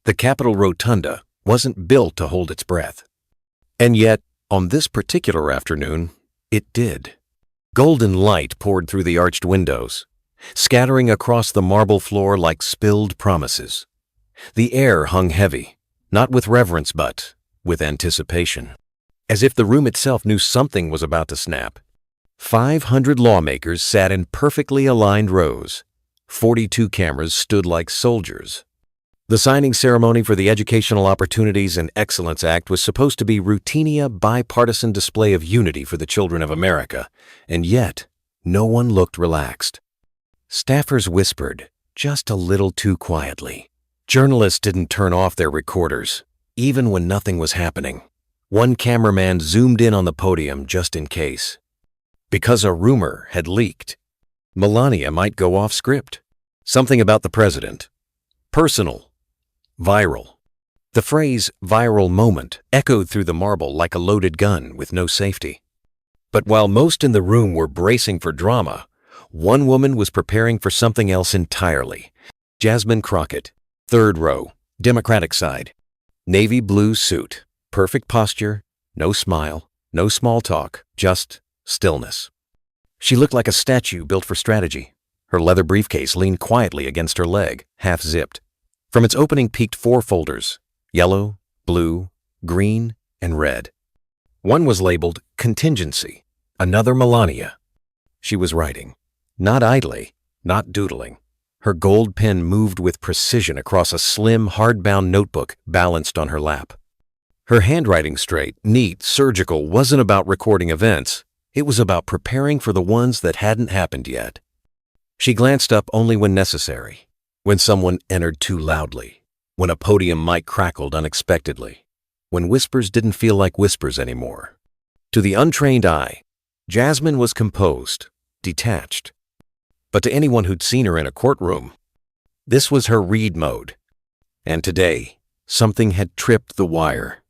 The Capitol Rotunda wasn't built to hold its breath. And yet, on this particular afternoon, it did. Golden light poured through the arched windows, scattering across the marble floor like spilled promises. The air hung heavy, not with reverence but with anticipation. As if the room itself knew something was about to snap. 500 lawmakers sat in perfectly aligned rows. 42 cameras stood like soldiers. The signing ceremony for the Educational Opportunities and Excellence Act was supposed to be routine bipartisan display of unity for the children of America, and yet no one looked relaxed. Staffers whispered, just a little too quietly. Journalists didn't turn off their recorders, even when nothing was happening. One cameraman zoomed in on the podium just in case. Because a rumor had leaked. Melania might go off script. Something about the president. Personal. Viral. The phrase viral moment echoed through the marble like a loaded gun with no safety. But while most in the room were bracing for drama, one woman was preparing for something else entirely. Jasmine Crockett, third row, Democratic side. Navy blue suit, perfect posture, no smile, no small talk, just stillness. She looked like a statue built for strategy. Her leather briefcase leaned quietly against her leg, half-zipped. From its opening peeked 4 folders, yellow, blue, green, and red. One was labeled Contingency, another Melania. She was writing, not idly, not doodling. Her gold pen moved with precision across a slim, hardbound notebook balanced on her lap. Her handwriting straight, neat, surgical wasn't about recording events. It was about preparing for the ones that hadn't happened yet. She glanced up only when necessary, when someone entered too loudly, when a podium mic crackled unexpectedly, when whispers didn't feel like whispers anymore. To the untrained eye, Jasmine was composed, detached. But to anyone who'd seen her in a courtroom, this was her read mode. And today, something had tripped the wire.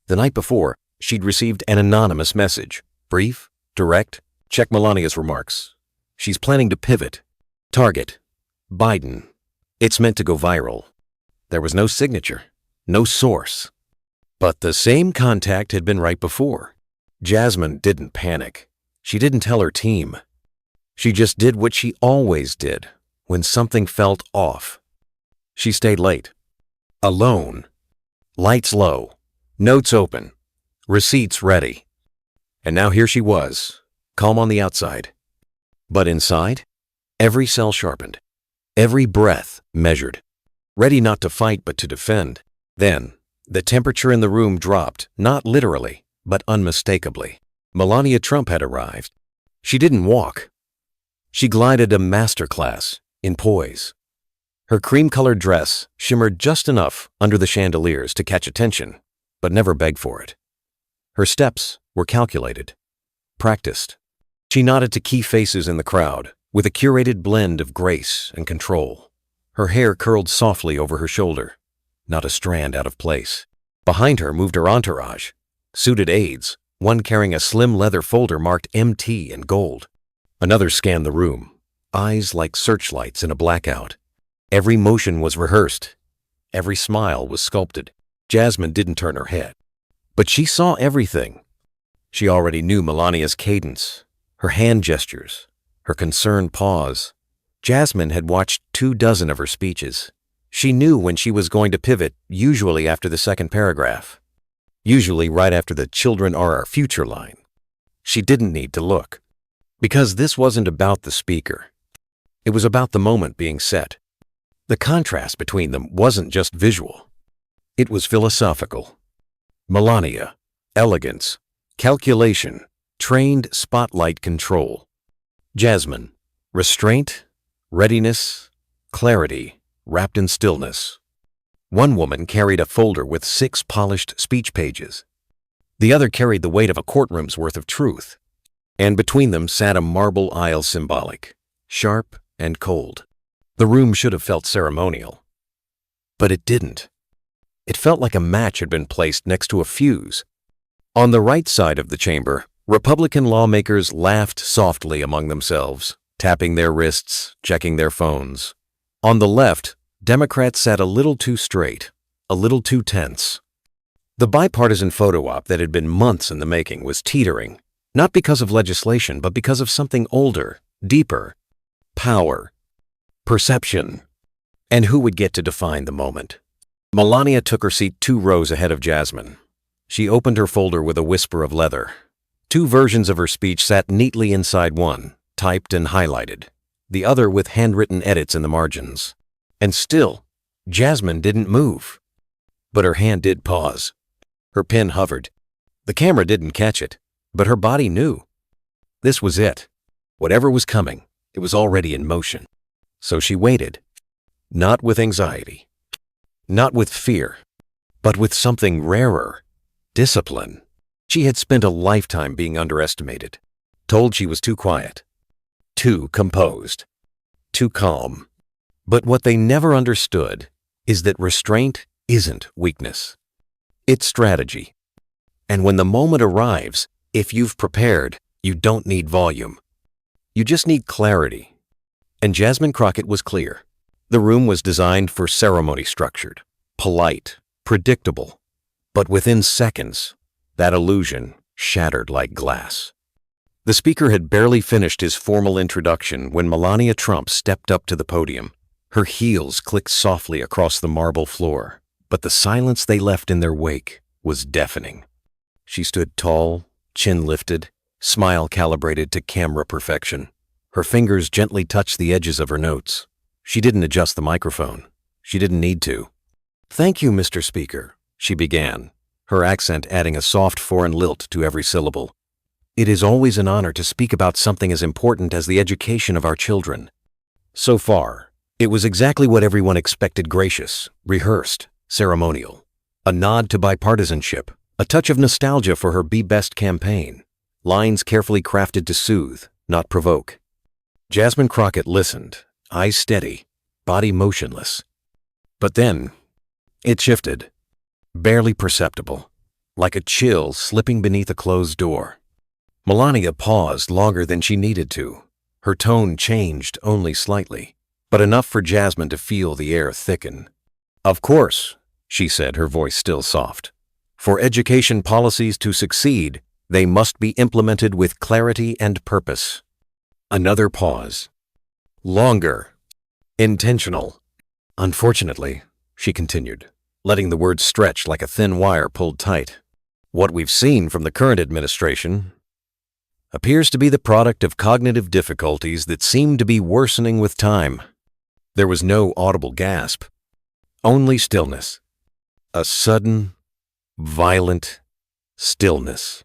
The night before, she'd received an anonymous message. Brief, direct, check Melania's remarks. She's planning to pivot. Target, Biden. It's meant to go viral. There was no signature, no source. But the same contact had been right before. Jasmine didn't panic. She didn't tell her team. She just did what she always did when something felt off. She stayed late. Alone. Lights low. Notes open. Receipts ready. And now here she was, calm on the outside. But inside, every cell sharpened. Every breath measured. Ready not to fight but to defend. Then, the temperature in the room dropped, not literally, but unmistakably. Melania Trump had arrived. She didn't walk. She glided a masterclass in poise. Her cream-colored dress shimmered just enough under the chandeliers to catch attention, but never beg for it. Her steps were calculated, practiced. She nodded to key faces in the crowd with a curated blend of grace and control. Her hair curled softly over her shoulder, not a strand out of place. Behind her moved her entourage, suited aides, one carrying a slim leather folder marked MT in gold. Another scanned the room, eyes like searchlights in a blackout. Every motion was rehearsed. Every smile was sculpted. Jasmine didn't turn her head. But she saw everything. She already knew Melania's cadence, her hand gestures, her concerned pause. Jasmine had watched 24 of her speeches. She knew when she was going to pivot, usually after the second paragraph. Usually right after the "children are our future" line. She didn't need to look. Because this wasn't about the speaker. It was about the moment being set. The contrast between them wasn't just visual. It was philosophical. Melania, elegance, calculation, trained spotlight control. Jasmine, restraint, readiness, clarity, wrapped in stillness. One woman carried a folder with 6 polished speech pages. The other carried the weight of a courtroom's worth of truth. And between them sat a marble aisle symbolic, sharp and cold. The room should have felt ceremonial. But it didn't. It felt like a match had been placed next to a fuse. On the right side of the chamber, Republican lawmakers laughed softly among themselves, tapping their wrists, checking their phones. On the left, Democrats sat a little too straight, a little too tense. The bipartisan photo op that had been months in the making was teetering, not because of legislation, but because of something older, deeper: power, perception, and who would get to define the moment. Melania took her seat 2 rows ahead of Jasmine. She opened her folder with a whisper of leather. 2 versions of her speech sat neatly inside one, typed and highlighted, the other with handwritten edits in the margins. And still, Jasmine didn't move. But her hand did pause. Her pen hovered. The camera didn't catch it, but her body knew. This was it. Whatever was coming, it was already in motion. So she waited, not with anxiety, not with fear, but with something rarer: discipline. She had spent a lifetime being underestimated, told she was too quiet, too composed, too calm. But what they never understood is that restraint isn't weakness. It's strategy. And when the moment arrives, if you've prepared, you don't need volume. You just need clarity. And Jasmine Crockett was clear. The room was designed for ceremony, structured, polite, predictable. But within seconds, that illusion shattered like glass. The speaker had barely finished his formal introduction when Melania Trump stepped up to the podium. Her heels clicked softly across the marble floor, but the silence they left in their wake was deafening. She stood tall, chin lifted, smile calibrated to camera perfection. Her fingers gently touched the edges of her notes. She didn't adjust the microphone. She didn't need to. "Thank you, Mr. Speaker," she began, her accent adding a soft foreign lilt to every syllable. "It is always an honor to speak about something as important as the education of our children." So far, it was exactly what everyone expected: gracious, rehearsed, ceremonial. A nod to bipartisanship, a touch of nostalgia for her Be Best campaign, lines carefully crafted to soothe, not provoke. Jasmine Crockett listened, eyes steady, body motionless. But then, it shifted, barely perceptible, like a chill slipping beneath a closed door. Melania paused longer than she needed to. Her tone changed only slightly, but enough for Jasmine to feel the air thicken. "Of course," she said, her voice still soft. "For education policies to succeed, they must be implemented with clarity and purpose." Another pause. Longer. Intentional. "Unfortunately," she continued, letting the words stretch like a thin wire pulled tight, "what we've seen from the current administration appears to be the product of cognitive difficulties that seem to be worsening with time." There was no audible gasp, only stillness. A sudden, violent stillness.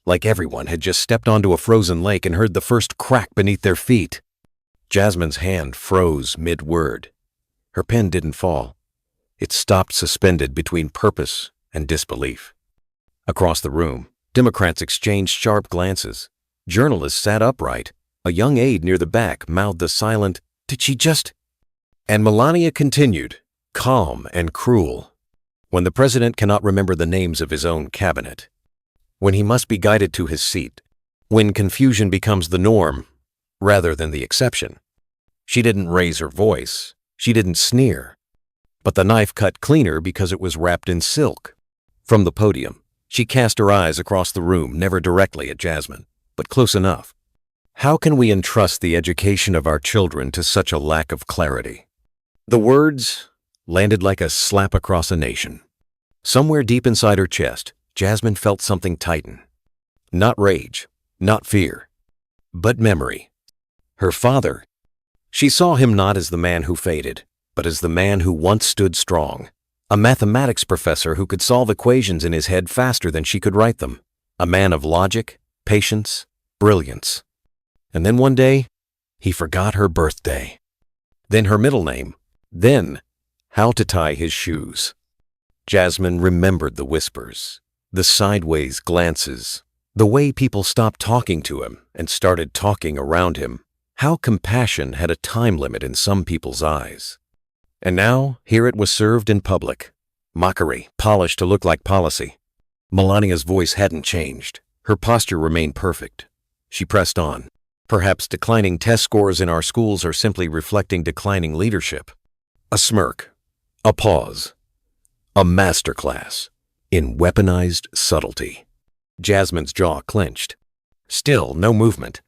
Like everyone had just stepped onto a frozen lake and heard the first crack beneath their feet. Jasmine's hand froze mid-word. Her pen didn't fall. It stopped suspended between purpose and disbelief. Across the room, Democrats exchanged sharp glances. Journalists sat upright. A young aide near the back mouthed the silent, "Did she just—" And Melania continued, calm and cruel. "When the president cannot remember the names of his own cabinet, when he must be guided to his seat, when confusion becomes the norm rather than the exception." She didn't raise her voice. She didn't sneer. But the knife cut cleaner because it was wrapped in silk. From the podium, she cast her eyes across the room, never directly at Jasmine, but close enough. "How can we entrust the education of our children to such a lack of clarity?" The words landed like a slap across a nation. Somewhere deep inside her chest, Jasmine felt something tighten. Not rage, not fear, but memory. Her father. She saw him not as the man who faded, but as the man who once stood strong. A mathematics professor who could solve equations in his head faster than she could write them. A man of logic, patience, brilliance. And then one day, he forgot her birthday. Then her middle name. Then, how to tie his shoes. Jasmine remembered the whispers, the sideways glances, the way people stopped talking to him and started talking around him. How compassion had a time limit in some people's eyes. And now, here it was served in public. Mockery, polished to look like policy. Melania's voice hadn't changed. Her posture remained perfect. She pressed on. "Perhaps declining test scores in our schools are simply reflecting declining leadership." A smirk. A pause. A masterclass in weaponized subtlety. Jasmine's jaw clenched. Still no movement.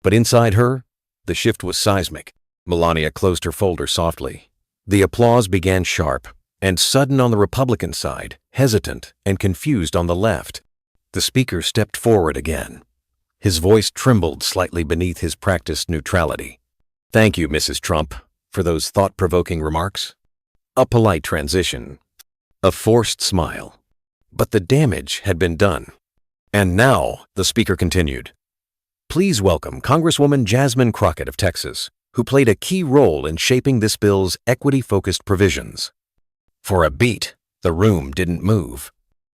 But inside her, the shift was seismic. Melania closed her folder softly. The applause began sharp and sudden on the Republican side, hesitant and confused on the left. The speaker stepped forward again. His voice trembled slightly beneath his practiced neutrality. "Thank you, Mrs. Trump, for those thought-provoking remarks." A polite transition. A forced smile. But the damage had been done. "And now," the speaker continued, "please welcome Congresswoman Jasmine Crockett of Texas, who played a key role in shaping this bill's equity-focused provisions." For a beat, the room didn't move.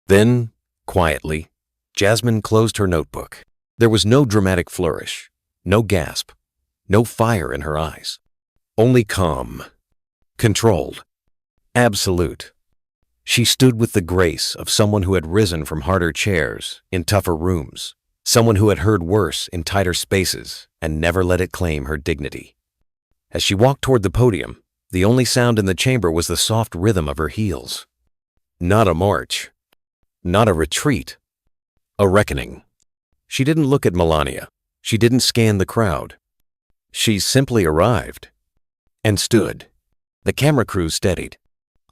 Then, quietly, Jasmine closed her notebook. There was no dramatic flourish, no gasp, no fire in her eyes. Only calm, controlled, absolute. She stood with the grace of someone who had risen from harder chairs in tougher rooms, someone who had heard worse in tighter spaces and never let it claim her dignity. As she walked toward the podium, the only sound in the chamber was the soft rhythm of her heels. Not a march, not a retreat, a reckoning. She didn't look at Melania. She didn't scan the crowd. She simply arrived and stood. The camera crew steadied.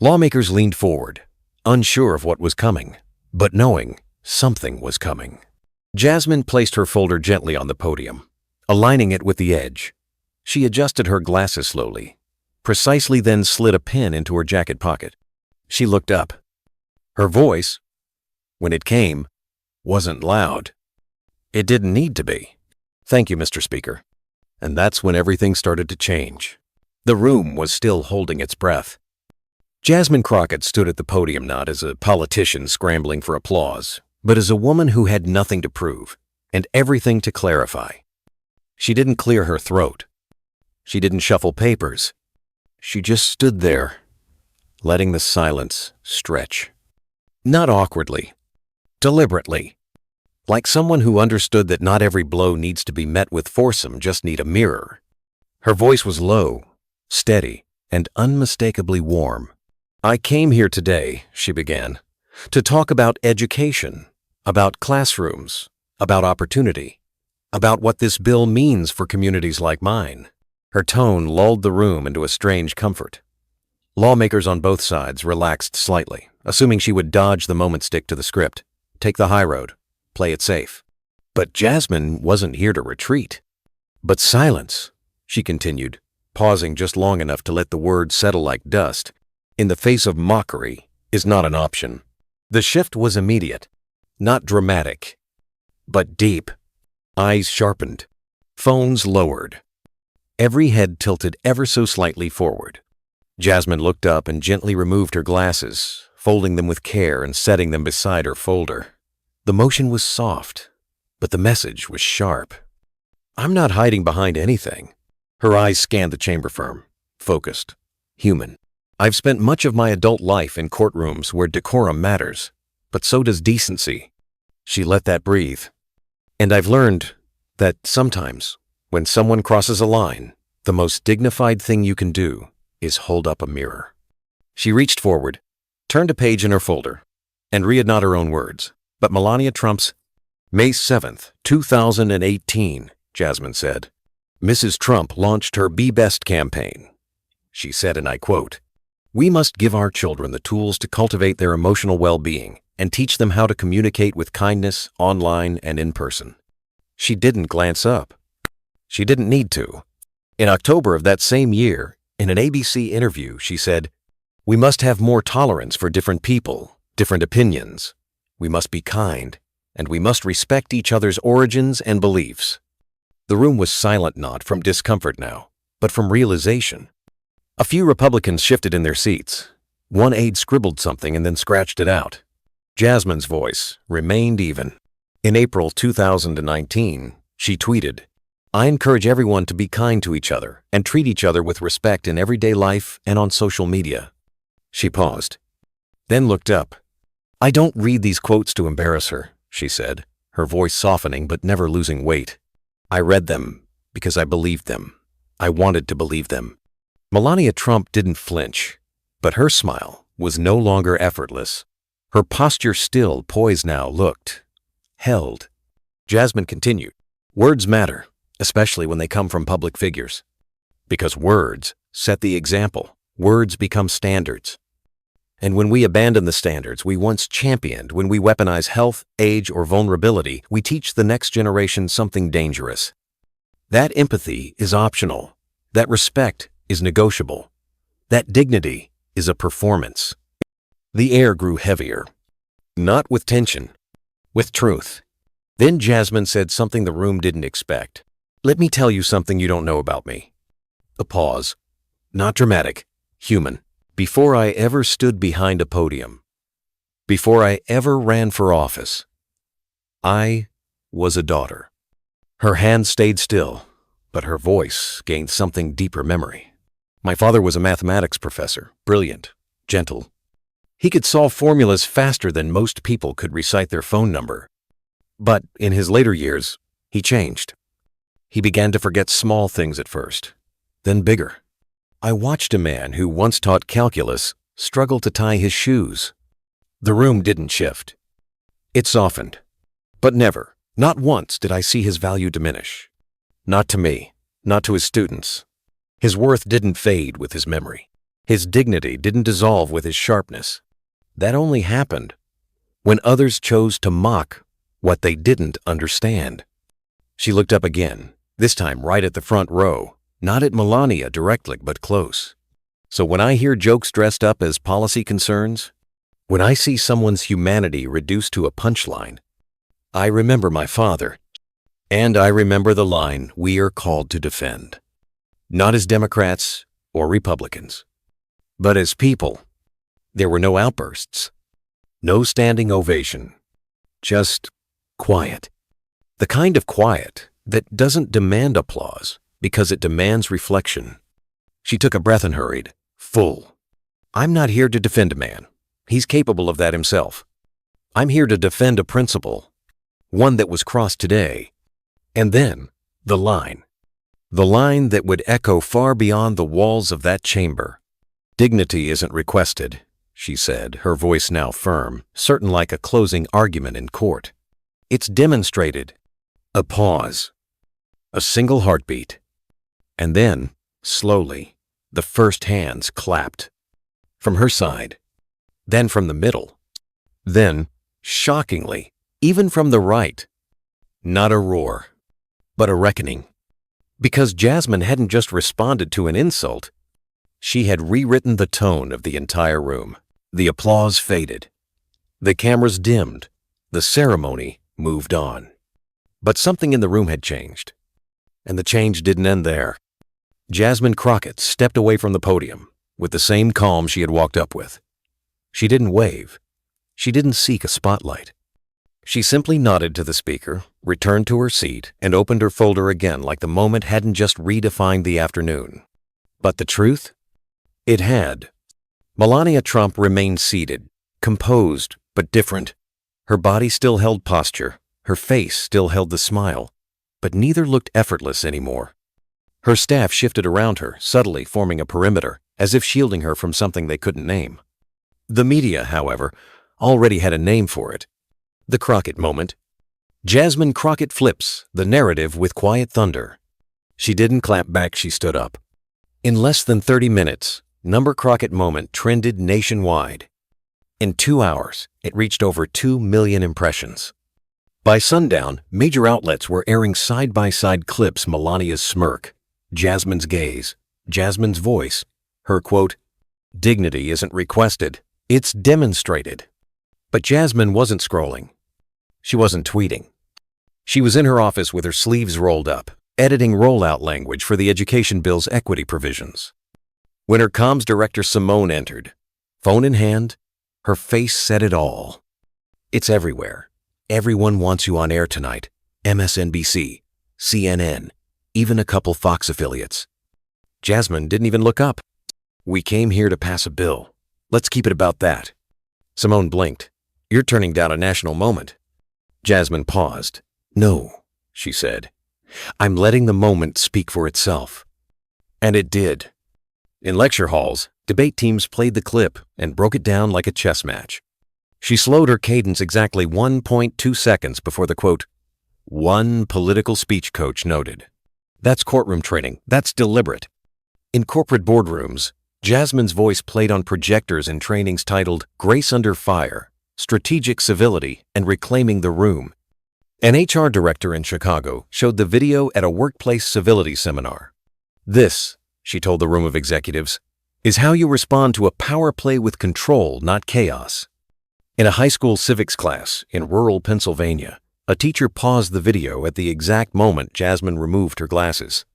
Lawmakers leaned forward, unsure of what was coming, but knowing something was coming. Jasmine placed her folder gently on the podium, aligning it with the edge. She adjusted her glasses slowly, precisely then slid a pen into her jacket pocket. She looked up. Her voice, when it came, wasn't loud. It didn't need to be. "Thank you, Mr. Speaker." And that's when everything started to change. The room was still holding its breath. Jasmine Crockett stood at the podium not as a politician scrambling for applause, but as a woman who had nothing to prove and everything to clarify. She didn't clear her throat. She didn't shuffle papers. She just stood there, letting the silence stretch. Not awkwardly, deliberately, like someone who understood that not every blow needs to be met with foursome, just need a mirror. Her voice was low, steady, and unmistakably warm. "I came here today," she began, "to talk about education, about classrooms, about opportunity, about what this bill means for communities like mine." Her tone lulled the room into a strange comfort. Lawmakers on both sides relaxed slightly, assuming she would dodge the moment, stick to the script, take the high road, play it safe. But Jasmine wasn't here to retreat. "But silence," she continued, pausing just long enough to let the words settle like dust, "in the face of mockery, is not an option." The shift was immediate, not dramatic, but deep. Eyes sharpened, phones lowered. Every head tilted ever so slightly forward. Jasmine looked up and gently removed her glasses, folding them with care and setting them beside her folder. The motion was soft, but the message was sharp. "I'm not hiding behind anything." Her eyes scanned the chamber firm, focused, human. "I've spent much of my adult life in courtrooms where decorum matters, but so does decency." She let that breathe. "And I've learned that sometimes, when someone crosses a line, the most dignified thing you can do is hold up a mirror." She reached forward, turned a page in her folder, and read not her own words, but Melania Trump's. "May 7th, 2018, Jasmine said. Mrs. Trump launched her Be Best campaign. She said, and I quote, "We must give our children the tools to cultivate their emotional well-being and teach them how to communicate with kindness online and in person." She didn't glance up. She didn't need to. In October of that same year, in an ABC interview, she said, "We must have more tolerance for different people, different opinions. We must be kind, and we must respect each other's origins and beliefs." The room was silent, not from discomfort now, but from realization. A few Republicans shifted in their seats. One aide scribbled something and then scratched it out. Jasmine's voice remained even. In April 2019, she tweeted, "I encourage everyone to be kind to each other and treat each other with respect in everyday life and on social media." She paused, then looked up. "I don't read these quotes to embarrass her," she said, her voice softening but never losing weight. "I read them because I believed them. I wanted to believe them." Melania Trump didn't flinch, but her smile was no longer effortless. Her posture still, Poise now looked held. Jasmine continued, "Words matter, especially when they come from public figures. Because words set the example. Words become standards. And when we abandon the standards we once championed, when we weaponize health, age, or vulnerability, we teach the next generation something dangerous. That empathy is optional. That respect is negotiable. That dignity is a performance." The air grew heavier. Not with tension, with truth. Then Jasmine said something the room didn't expect. "Let me tell you something you don't know about me." A pause. Not dramatic, human. "Before I ever stood behind a podium, before I ever ran for office, I was a daughter." Her hand stayed still, but her voice gained something deeper memory. "My father was a mathematics professor, brilliant, gentle. He could solve formulas faster than most people could recite their phone number. But in his later years, he changed. He began to forget small things at first, then bigger. I watched a man who once taught calculus struggle to tie his shoes." The room didn't shift. It softened. But never, not once, did I see his value diminish. Not to me, not to his students. His worth didn't fade with his memory. His dignity didn't dissolve with his sharpness. That only happened when others chose to mock what they didn't understand. She looked up again, this time right at the front row, not at Melania directly, but close. "So when I hear jokes dressed up as policy concerns, when I see someone's humanity reduced to a punchline, I remember my father, and I remember the line we are called to defend. Not as Democrats or Republicans, but as people." There were no outbursts, no standing ovation, just quiet. The kind of quiet that doesn't demand applause because it demands reflection. She took a breath and hurried, full. "I'm not here to defend a man. He's capable of that himself. I'm here to defend a principle, one that was crossed today." And then, the line that would echo far beyond the walls of that chamber. "Dignity isn't requested," she said, her voice now firm, certain like a closing argument in court. "It's demonstrated." A pause. A single heartbeat. And then, slowly, the first hands clapped. From her side. Then from the middle. Then, shockingly, even from the right. Not a roar, but a reckoning. Because Jasmine hadn't just responded to an insult, she had rewritten the tone of the entire room. The applause faded. The cameras dimmed. The ceremony moved on. But something in the room had changed. And the change didn't end there. Jasmine Crockett stepped away from the podium with the same calm she had walked up with. She didn't wave. She didn't seek a spotlight. She simply nodded to the speaker, returned to her seat, and opened her folder again like the moment hadn't just redefined the afternoon. But the truth? It had. Melania Trump remained seated, composed but different. Her body still held posture, her face still held the smile, but neither looked effortless anymore. Her staff shifted around her, subtly forming a perimeter, as if shielding her from something they couldn't name. The media, however, already had a name for it. The Crockett moment. Jasmine Crockett flips the narrative with quiet thunder. She didn't clap back, she stood up. In less than 30 minutes, Number Crockett moment trended nationwide. In 2 hours, it reached over 2 million impressions. By sundown, major outlets were airing side-by-side clips: Melania's smirk, Jasmine's gaze, Jasmine's voice, her quote, "Dignity isn't requested, it's demonstrated." But Jasmine wasn't scrolling. She wasn't tweeting. She was in her office with her sleeves rolled up, editing rollout language for the education bill's equity provisions. When her comms director Simone entered, phone in hand, her face said it all. "It's everywhere. Everyone wants you on air tonight. MSNBC, CNN, even a couple Fox affiliates." Jasmine didn't even look up. "We came here to pass a bill. Let's keep it about that." Simone blinked. "You're turning down a national moment." Jasmine paused. "No," she said. "I'm letting the moment speak for itself." And it did. In lecture halls, Debate teams played the clip and broke it down like a chess match. She slowed her cadence exactly 1.2 seconds before the quote, "One political speech coach noted." That's courtroom training. That's deliberate. In corporate boardrooms, Jasmine's voice played on projectors in trainings titled Grace Under Fire, Strategic Civility, and Reclaiming the Room. An HR director in Chicago showed the video at a workplace civility seminar. "This," she told the room of executives, "is how you respond to a power play with control, not chaos." In a high school civics class in rural Pennsylvania, a teacher paused the video at the exact moment Jasmine removed her glasses.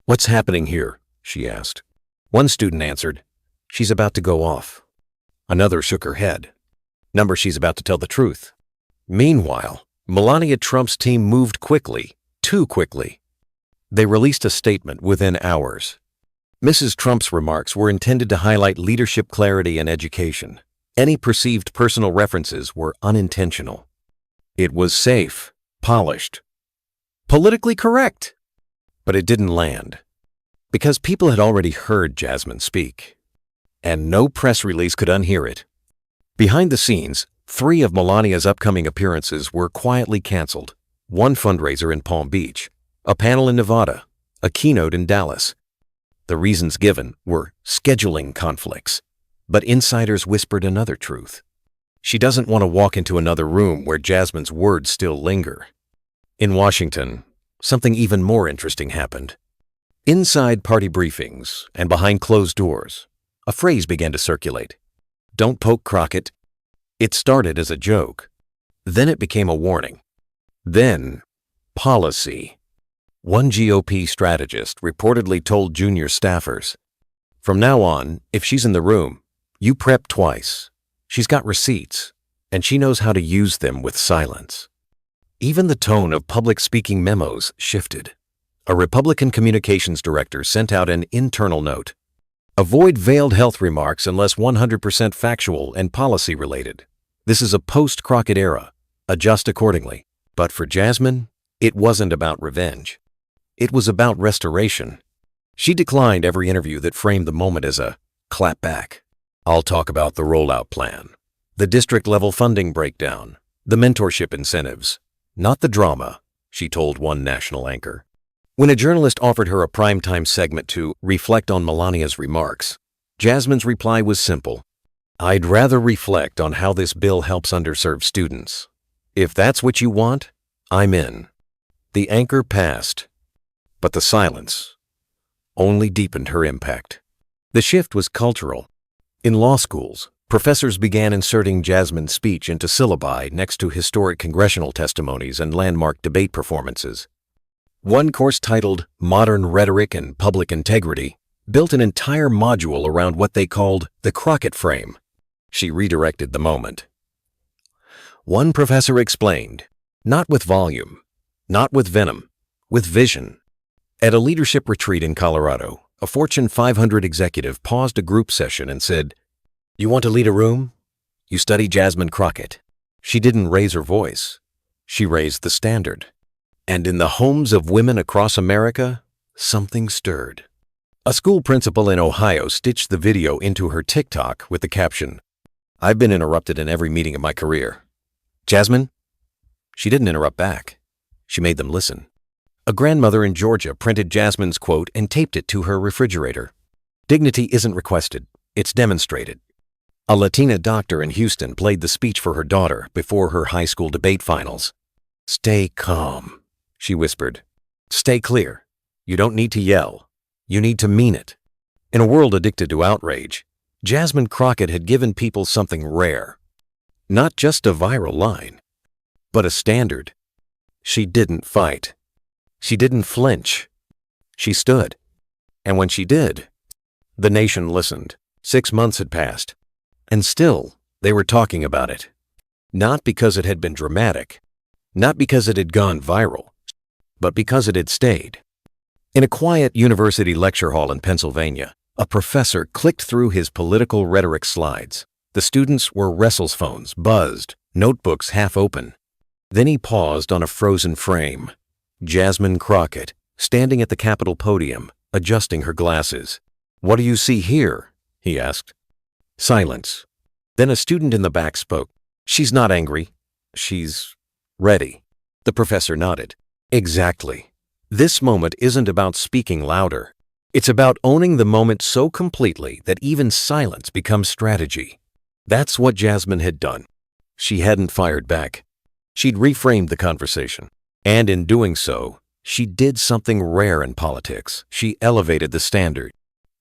"What's happening here?" she asked. One student answered, "She's about to go off." Another shook her head. "Number, she's about to tell the truth." Meanwhile, Melania Trump's team moved quickly, too quickly. They released a statement within hours. Mrs. Trump's remarks were intended to highlight leadership clarity and education. Any perceived personal references were unintentional. It was safe, polished, politically correct. But it didn't land. Because people had already heard Jasmine speak. And no press release could unhear it. Behind the scenes, 3 of Melania's upcoming appearances were quietly canceled. One fundraiser in Palm Beach, a panel in Nevada, a keynote in Dallas. The reasons given were scheduling conflicts. But insiders whispered another truth. She doesn't want to walk into another room where Jasmine's words still linger. In Washington, something even more interesting happened. Inside party briefings and behind closed doors, a phrase began to circulate. "Don't poke Crockett." It started as a joke. Then it became a warning. Then, policy. One GOP strategist reportedly told junior staffers, "From now on, if she's in the room, you prep twice. She's got receipts, and she knows how to use them with silence." Even the tone of public speaking memos shifted. A Republican communications director sent out an internal note. "Avoid veiled health remarks unless 100% factual and policy related. This is a post-Crockett era. Adjust accordingly." But for Jasmine, it wasn't about revenge. It was about restoration. She declined every interview that framed the moment as a clapback. "I'll talk about the rollout plan, the district-level funding breakdown, the mentorship incentives, not the drama," she told one national anchor. When a journalist offered her a primetime segment to reflect on Melania's remarks, Jasmine's reply was simple. "I'd rather reflect on how this bill helps underserved students. If that's what you want, I'm in." The anchor passed, but the silence only deepened her impact. The shift was cultural. In law schools, professors began inserting Jasmine's speech into syllabi next to historic congressional testimonies and landmark debate performances. One course titled Modern Rhetoric and Public Integrity built an entire module around what they called the Crockett frame. She redirected the moment. One professor explained, not with volume, not with venom, with vision. At a leadership retreat in Colorado, a Fortune 500 executive paused a group session and said, "You want to lead a room? You study Jasmine Crockett." She didn't raise her voice. She raised the standard. And in the homes of women across America, something stirred. A school principal in Ohio stitched the video into her TikTok with the caption, "I've been interrupted in every meeting of my career." "Jasmine?" She didn't interrupt back. She made them listen. A grandmother in Georgia printed Jasmine's quote and taped it to her refrigerator. "Dignity isn't requested, it's demonstrated." A Latina doctor in Houston played the speech for her daughter before her high school debate finals. "Stay calm," she whispered. "Stay clear. You don't need to yell. You need to mean it." In a world addicted to outrage, Jasmine Crockett had given people something rare. Not just a viral line, but a standard. She didn't fight. She didn't flinch. She stood. And when she did, the nation listened. 6 months had passed, and still they were talking about it. Not because it had been dramatic, not because it had gone viral, but because it had stayed. In a quiet university lecture hall in Pennsylvania, a professor clicked through his political rhetoric slides. The students were Wrestles phones, buzzed, notebooks half open. Then he paused on a frozen frame. Jasmine Crockett, standing at the Capitol podium, adjusting her glasses. "What do you see here?" he asked. Silence. Then a student in the back spoke. She's not angry. She's ready. The professor nodded. Exactly. This moment isn't about speaking louder. It's about owning the moment so completely that even silence becomes strategy. That's what Jasmine had done. She hadn't fired back. She'd reframed the conversation. And in doing so, she did something rare in politics. She elevated the standard.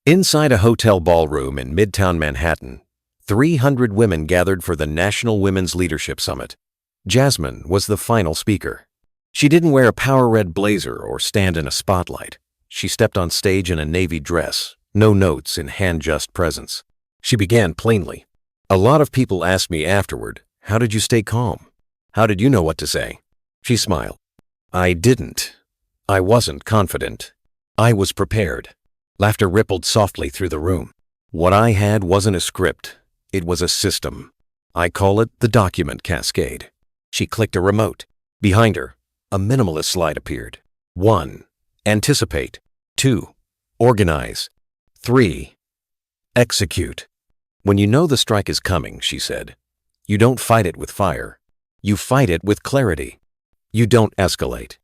Inside a hotel ballroom in Midtown Manhattan, 300 women gathered for the National Women's Leadership Summit. Jasmine was the final speaker. She didn't wear a power red blazer or stand in a spotlight. She stepped on stage in a navy dress, no notes in hand-just presence. She began plainly. A lot of people asked me afterward, how did you stay calm? How did you know what to say? She smiled. I didn't. I wasn't confident. I was prepared. Laughter rippled softly through the room. What I had wasn't a script. It was a system. I call it the document cascade. She clicked a remote. Behind her, a minimalist slide appeared. 1. Anticipate. 2. Organize. 3. Execute. When you know the strike is coming, she said, you don't fight it with fire. You fight it with clarity. You don't escalate.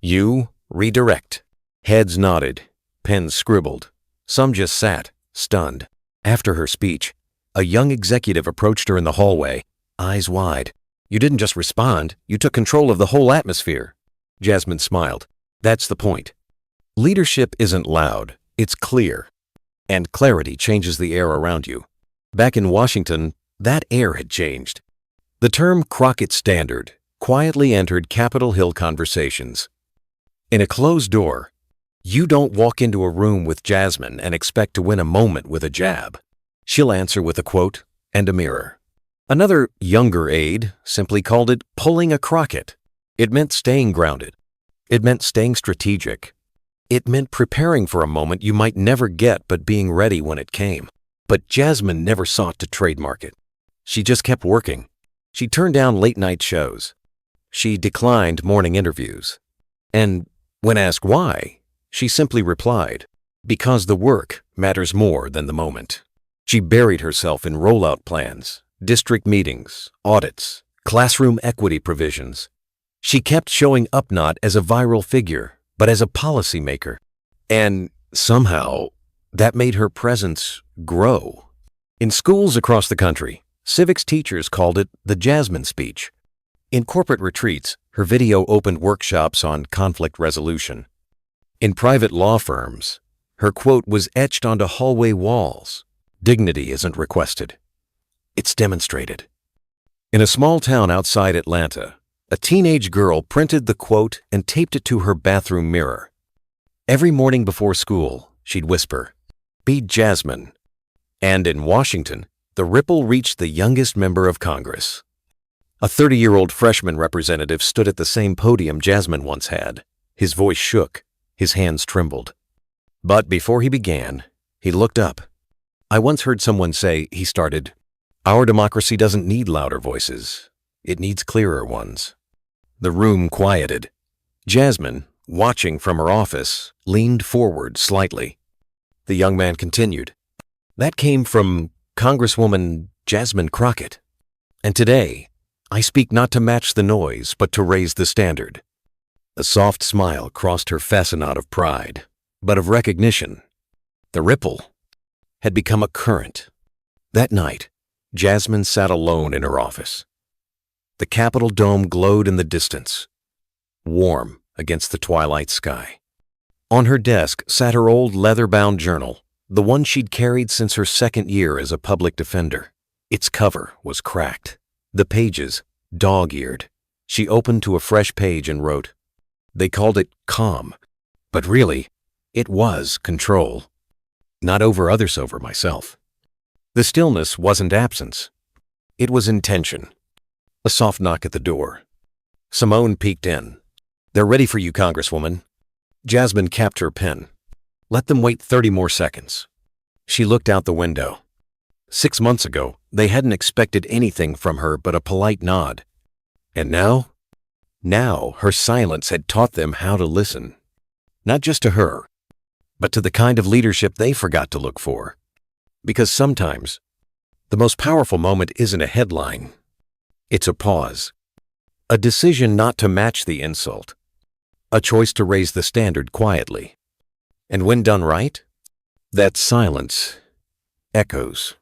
You redirect. Heads nodded. Pens scribbled. Some just sat, stunned. After her speech, a young executive approached her in the hallway, eyes wide. You didn't just respond, you took control of the whole atmosphere. Jasmine smiled. That's the point. Leadership isn't loud, it's clear. And clarity changes the air around you. Back in Washington, that air had changed. The term Crockett Standard quietly entered Capitol Hill conversations. In a closed door, you don't walk into a room with Jasmine and expect to win a moment with a jab. She'll answer with a quote and a mirror. Another younger aide simply called it pulling a Crockett. It meant staying grounded. It meant staying strategic. It meant preparing for a moment you might never get but being ready when it came. But Jasmine never sought to trademark it. She just kept working. She turned down late-night shows. She declined morning interviews. And when asked why, she simply replied, because the work matters more than the moment. She buried herself in rollout plans, district meetings, audits, classroom equity provisions. She kept showing up not as a viral figure, but as a policymaker. And somehow, that made her presence grow. In schools across the country, civics teachers called it the Jasmine speech. In corporate retreats, her video opened workshops on conflict resolution. In private law firms, her quote was etched onto hallway walls. Dignity isn't requested. It's demonstrated. In a small town outside Atlanta, a teenage girl printed the quote and taped it to her bathroom mirror. Every morning before school, she'd whisper, "Be Jasmine." And in Washington, the ripple reached the youngest member of Congress. A 30-year-old freshman representative stood at the same podium Jasmine once had. His voice shook, his hands trembled. But before he began, he looked up. I once heard someone say, he started, "Our democracy doesn't need louder voices. It needs clearer ones." The room quieted. Jasmine, watching from her office, leaned forward slightly. The young man continued, "That came from Congresswoman Jasmine Crockett. And today, I speak not to match the noise, but to raise the standard." A soft smile crossed her façade of pride, but of recognition. The ripple had become a current. That night, Jasmine sat alone in her office. The Capitol dome glowed in the distance, warm against the twilight sky. On her desk sat her old leather-bound journal, the one she'd carried since her second year as a public defender. Its cover was cracked, the pages dog-eared. She opened to a fresh page and wrote, "They called it calm, but really, it was control. Not over others, over myself." The stillness wasn't absence. It was intention. A soft knock at the door. Simone peeked in. "They're ready for you, Congresswoman." Jasmine capped her pen. "Let them wait 30 more seconds." She looked out the window. 6 months ago, they hadn't expected anything from her but a polite nod. And now? Now, her silence had taught them how to listen. Not just to her, but to the kind of leadership they forgot to look for. Because sometimes, the most powerful moment isn't a headline. It's a pause. A decision not to match the insult. A choice to raise the standard quietly. And when done right, that silence echoes.